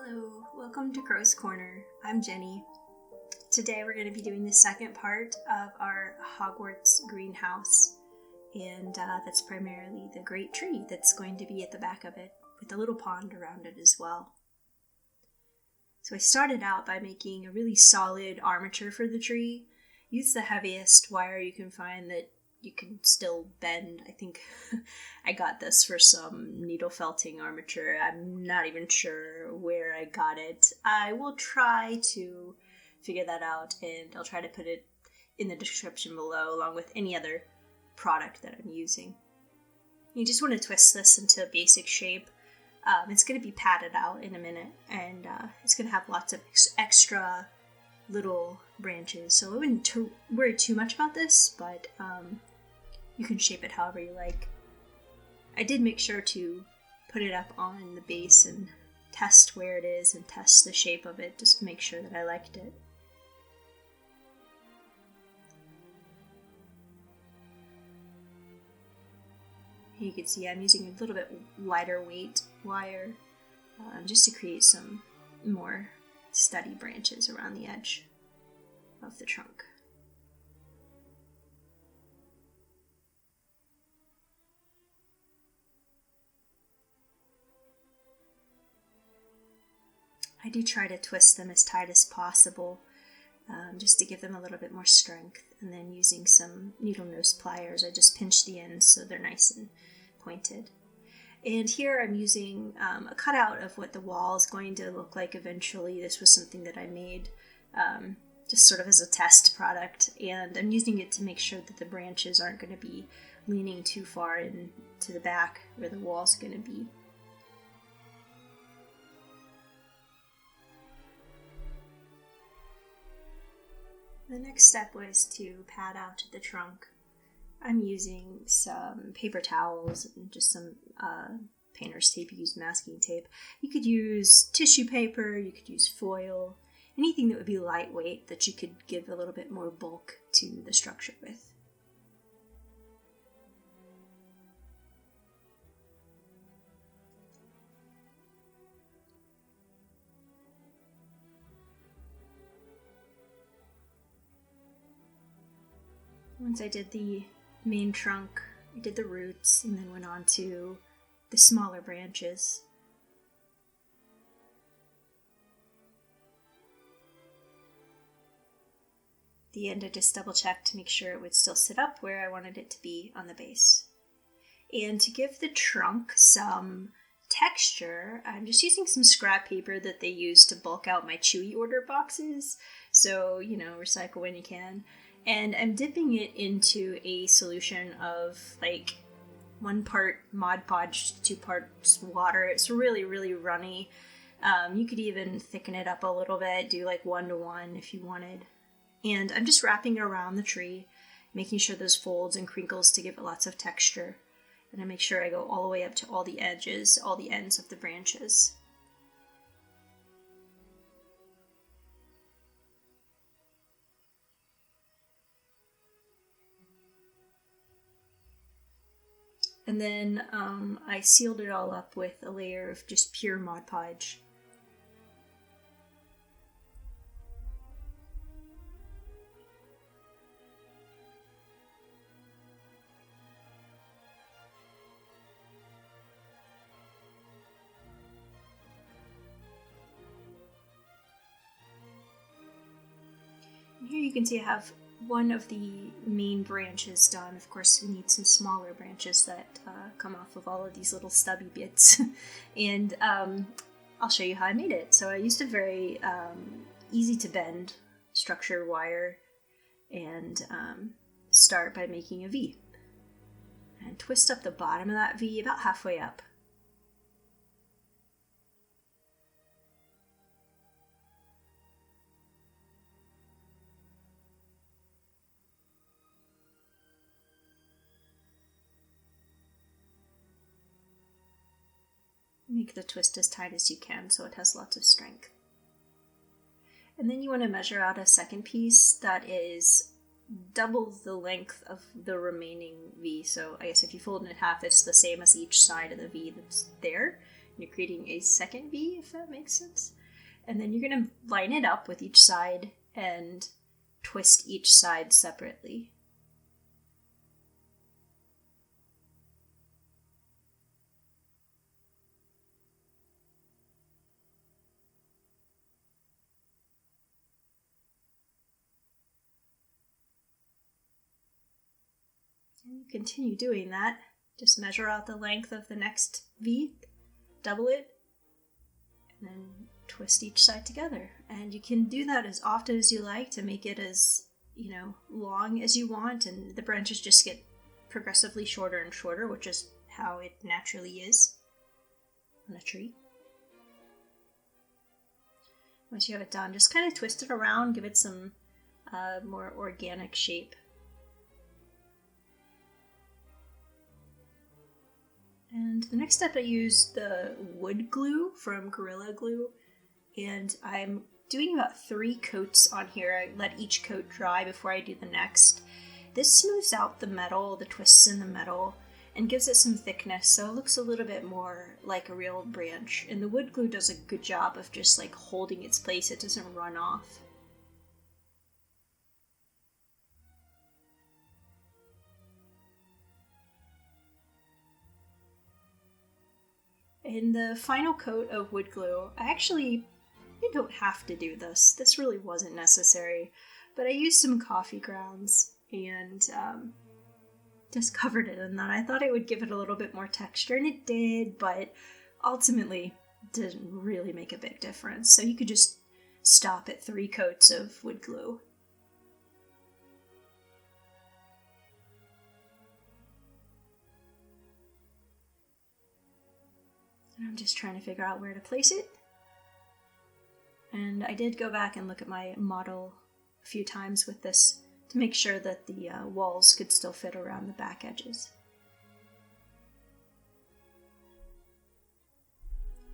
Hello, welcome to Crow's Corner. I'm Jenny. Today we're going to be doing the second part of our Hogwarts Greenhouse, and that's primarily the great tree that's going to be at the back of it, with a little pond around it as well. So I started out by making a really solid armature for the tree. Use the heaviest wire you can find that you can still bend. I think I got this for some needle felting armature. I'm not even sure where I got it. I will try to figure that out, and I'll try to put it in the description below along with any other product that I'm using. You just want to twist this into a basic shape. It's going to be padded out in a minute, and it's going to have lots of extra little branches, so I wouldn't worry too much about this, but you can shape it however you like. I did make sure to put it up on the base and test where it is and test the shape of it just to make sure that I liked it. You can see I'm using a little bit lighter weight wire just to create some more steady branches around the edge of the trunk. I do try to twist them as tight as possible just to give them a little bit more strength, and then using some needle nose pliers I just pinch the ends so they're nice and pointed. And here I'm using a cutout of what the wall is going to look like eventually. This was something that I made just sort of as a test product, and I'm using it to make sure that the branches aren't going to be leaning too far into the back where the wall's going to be. The next step was to pad out the trunk. I'm using some paper towels and just some painter's tape. You use masking tape. You could use tissue paper, you could use foil, anything that would be lightweight that you could give a little bit more bulk to the structure with. Once I did the main trunk, I did the roots and then went on to the smaller branches. At the end, I just double checked to make sure it would still sit up where I wanted it to be on the base. And to give the trunk some texture, I'm just using some scrap paper that they use to bulk out my Chewy order boxes. So, recycle when you can. And I'm dipping it into a solution of like 1 part Mod Podge, 2 parts water. It's really, really runny. You could even thicken it up a little bit, do like 1-to-1 if you wanted. And I'm just wrapping it around the tree, making sure there's folds and crinkles to give it lots of texture. And I make sure I go all the way up to all the edges, all the ends of the branches. And then I sealed it all up with a layer of just pure Mod Podge. And here you can see I have one of the main branches done. Of course, we need some smaller branches that come off of all of these little stubby bits. And I'll show you how I made it. So I used a very easy to bend structure wire and start by making a V. And twist up the bottom of that V about halfway up. Make the twist as tight as you can so it has lots of strength. And then you want to measure out a second piece that is double the length of the remaining V. So I guess if you fold it in half, it's the same as each side of the V that's there. You're creating a second V, if that makes sense. And then you're going to line it up with each side and twist each side separately. And you continue doing that. Just measure out the length of the next V, double it, and then twist each side together. And you can do that as often as you like to make it as, long as you want, and the branches just get progressively shorter and shorter, which is how it naturally is on a tree. Once you have it done, just kind of twist it around, give it some more organic shape. And the next step, I used the wood glue from Gorilla Glue, and I'm doing about 3 coats on here. I let each coat dry before I do the next. This smooths out the metal, the twists in the metal, and gives it some thickness, so it looks a little bit more like a real branch. And the wood glue does a good job of just like holding its place. It doesn't run off. In the final coat of wood glue, you don't have to do this. This really wasn't necessary, but I used some coffee grounds and just covered it in that. I thought it would give it a little bit more texture, and it did, but ultimately didn't really make a big difference. So you could just stop at 3 coats of wood glue. And I'm just trying to figure out where to place it. And I did go back and look at my model a few times with this to make sure that the walls could still fit around the back edges.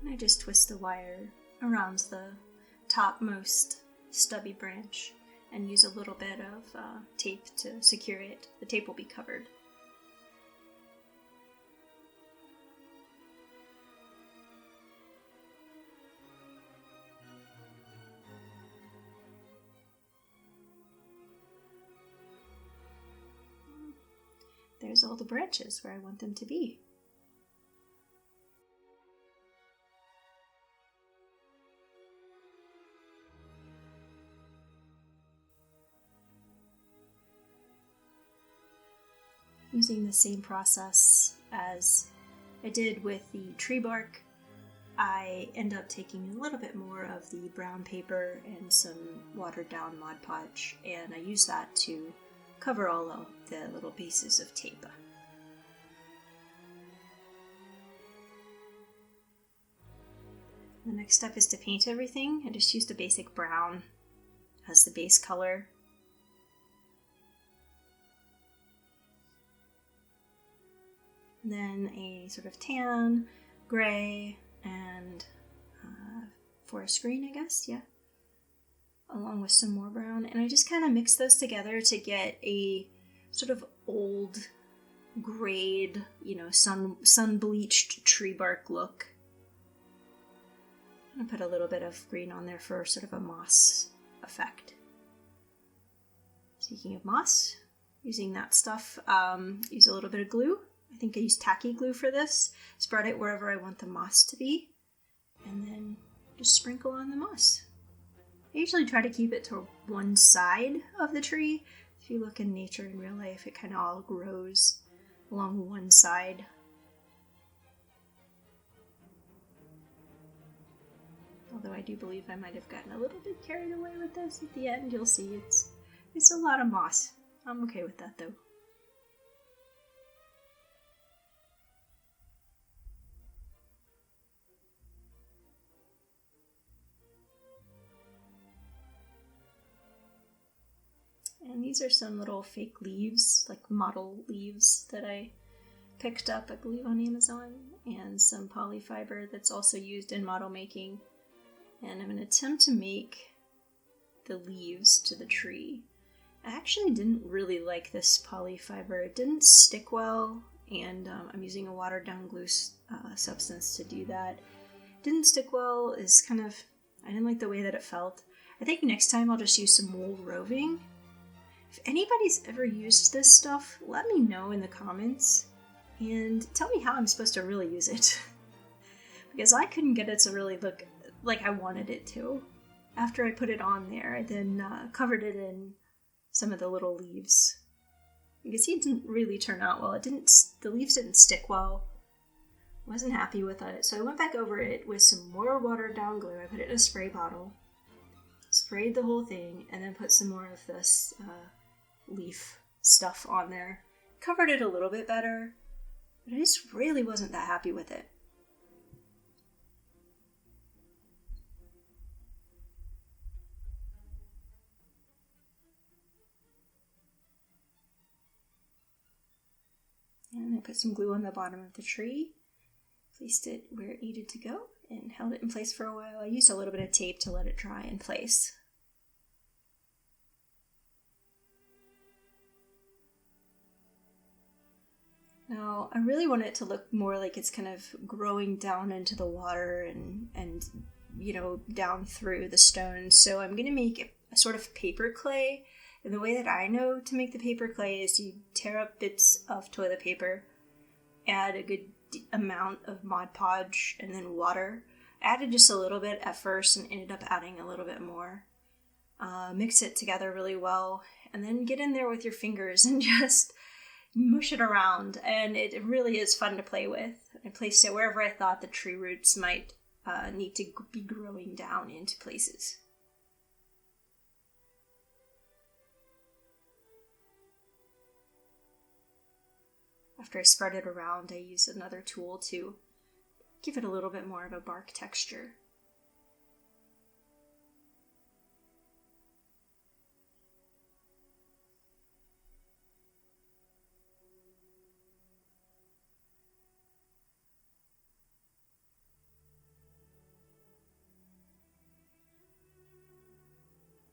And I just twist the wire around the topmost stubby branch and use a little bit of tape to secure it. The tape will be covered. There's all the branches where I want them to be. Using the same process as I did with the tree bark, I end up taking a little bit more of the brown paper and some watered down Mod Podge, and I use that to cover all of the little pieces of tape. The next step is to paint everything. I just used a basic brown as the base color. And then a sort of tan, gray, and forest green, I guess, yeah. Along with some more brown, and I just kind of mix those together to get a sort of old grayed, sun bleached tree bark look. I'm gonna put a little bit of green on there for sort of a moss effect. Speaking of moss, using that stuff, use a little bit of glue. I think I used tacky glue for this. Spread it wherever I want the moss to be, and then just sprinkle on the moss. I usually try to keep it to one side of the tree. If you look in nature in real life, it kind of all grows along one side. Although I do believe I might have gotten a little bit carried away with this at the end. You'll see it's a lot of moss. I'm okay with that though. And these are some little fake leaves, like model leaves that I picked up, I believe, on Amazon, and some polyfiber that's also used in model making. And I'm going to attempt to make the leaves to the tree. I actually didn't really like this polyfiber. It didn't stick well, and I'm using a watered down glue substance to do that. Didn't stick well, is kind of I didn't like the way that it felt. I think next time I'll just use some wool roving. If anybody's ever used this stuff, let me know in the comments and tell me how I'm supposed to really use it. Because I couldn't get it to really look like I wanted it to. After I put it on there, I then covered it in some of the little leaves. You can see it didn't really turn out well. The leaves didn't stick well. Wasn't happy with it, so I went back over it with some more watered down glue. I put it in a spray bottle, sprayed the whole thing, and then put some more of this leaf stuff on there. Covered it a little bit better, but I just really wasn't that happy with it. And I put some glue on the bottom of the tree. Placed it where it needed to go and held it in place for a while. I used a little bit of tape to let it dry in place. Now, I really want it to look more like it's kind of growing down into the water and down through the stones. So I'm going to make a sort of paper clay. And the way that I know to make the paper clay is you tear up bits of toilet paper, add a good amount of Mod Podge and then water. I added just a little bit at first and ended up adding a little bit more. Mix it together really well and then get in there with your fingers and just mush it around. And it really is fun to play with. I placed it wherever I thought the tree roots might need to be growing down into places. After I spread it around, I used another tool to give it a little bit more of a bark texture.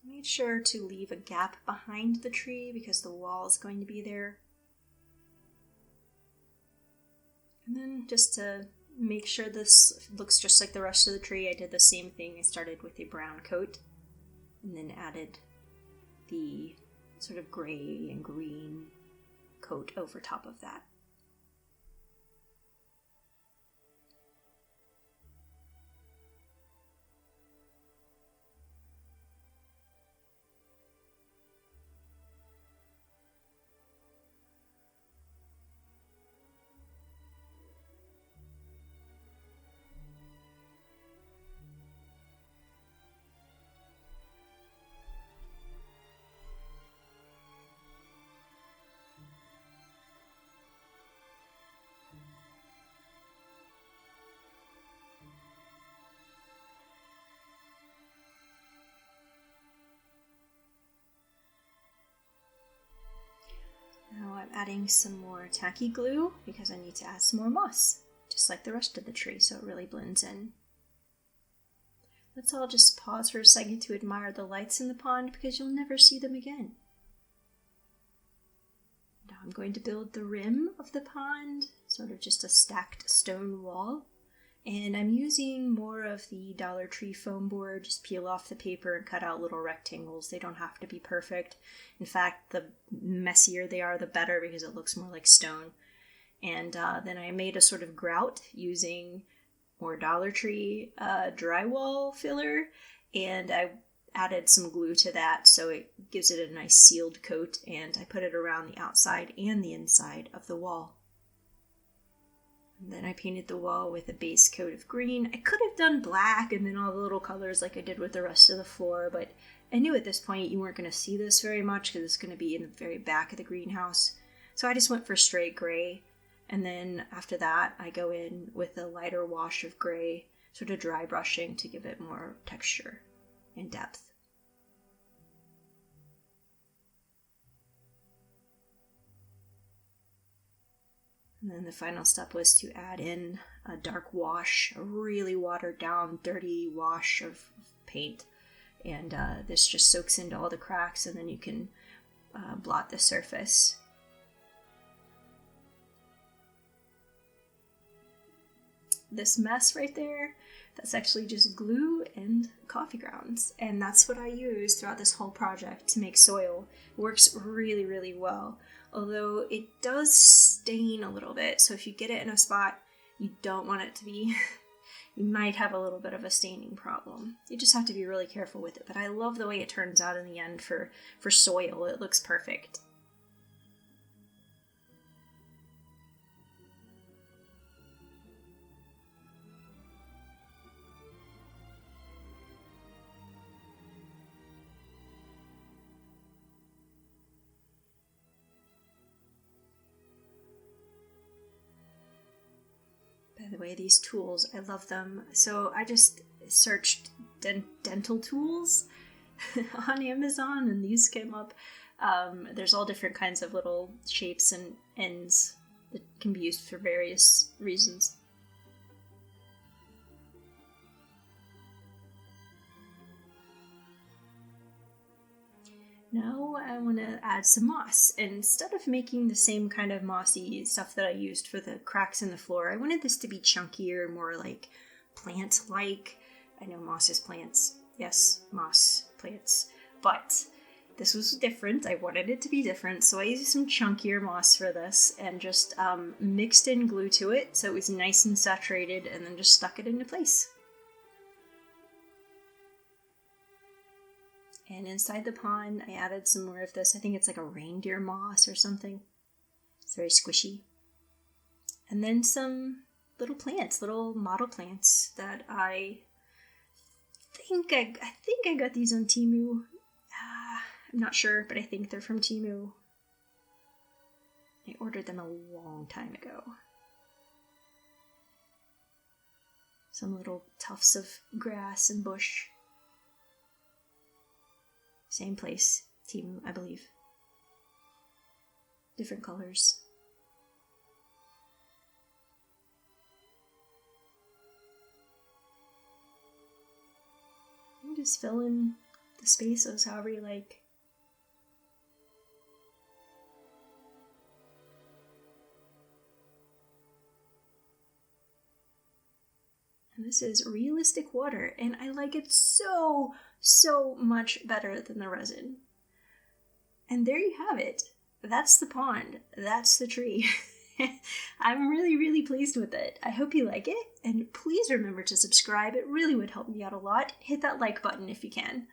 I made sure to leave a gap behind the tree because the wall is going to be there. And then just to make sure this looks just like the rest of the tree, I did the same thing. I started with a brown coat and then added the sort of gray and green coat over top of that. Now I'm adding some more tacky glue because I need to add some more moss, just like the rest of the tree, so it really blends in. Let's all just pause for a second to admire the lights in the pond because you'll never see them again. Now I'm going to build the rim of the pond, sort of just a stacked stone wall. And I'm using more of the Dollar Tree foam board. Just peel off the paper and cut out little rectangles. They don't have to be perfect. In fact, the messier they are, the better because it looks more like stone. And then I made a sort of grout using more Dollar Tree drywall filler. And I added some glue to that so it gives it a nice sealed coat. And I put it around the outside and the inside of the wall. And then I painted the wall with a base coat of green. I could have done black and then all the little colors like I did with the rest of the floor, but I knew at this point you weren't going to see this very much because it's going to be in the very back of the greenhouse. So I just went for straight gray. And then after that, I go in with a lighter wash of gray, sort of dry brushing to give it more texture and depth. And then the final step was to add in a dark wash, a really watered down, dirty wash of paint. And this just soaks into all the cracks and then you can blot the surface. This mess right there, That's actually just glue and coffee grounds. And that's what I use throughout this whole project to make soil. It works really, really well. Although it does stain a little bit. So if you get it in a spot you don't want it to be, you might have a little bit of a staining problem. You just have to be really careful with it. But I love the way it turns out in the end for soil. It looks perfect. By the way, these tools, I love them. So I just searched dental tools on Amazon, and these came up. There's all different kinds of little shapes and ends that can be used for various reasons. Now I want to add some moss. And instead of making the same kind of mossy stuff that I used for the cracks in the floor, I wanted this to be chunkier, more like plant-like. I know moss is plants. Yes, moss, plants. But this was different. I wanted it to be different, so I used some chunkier moss for this and just mixed in glue to it so it was nice and saturated, and then just stuck it into place. And inside the pond, I added some more of this. I think it's like a reindeer moss or something. It's very squishy. And then some little plants, little model plants that I think I got these on Temu. I'm not sure, but I think they're from Temu. I ordered them a long time ago. Some little tufts of grass and bush. Same place, Temu, I believe. Different colors. You just fill in the spaces however you like. And this is realistic water, and I like it so much better than the resin. And there you have it. That's the pond. That's the tree. I'm really pleased with it. I hope you like it, and please remember to subscribe. It really would help me out a lot. Hit that like button if you can.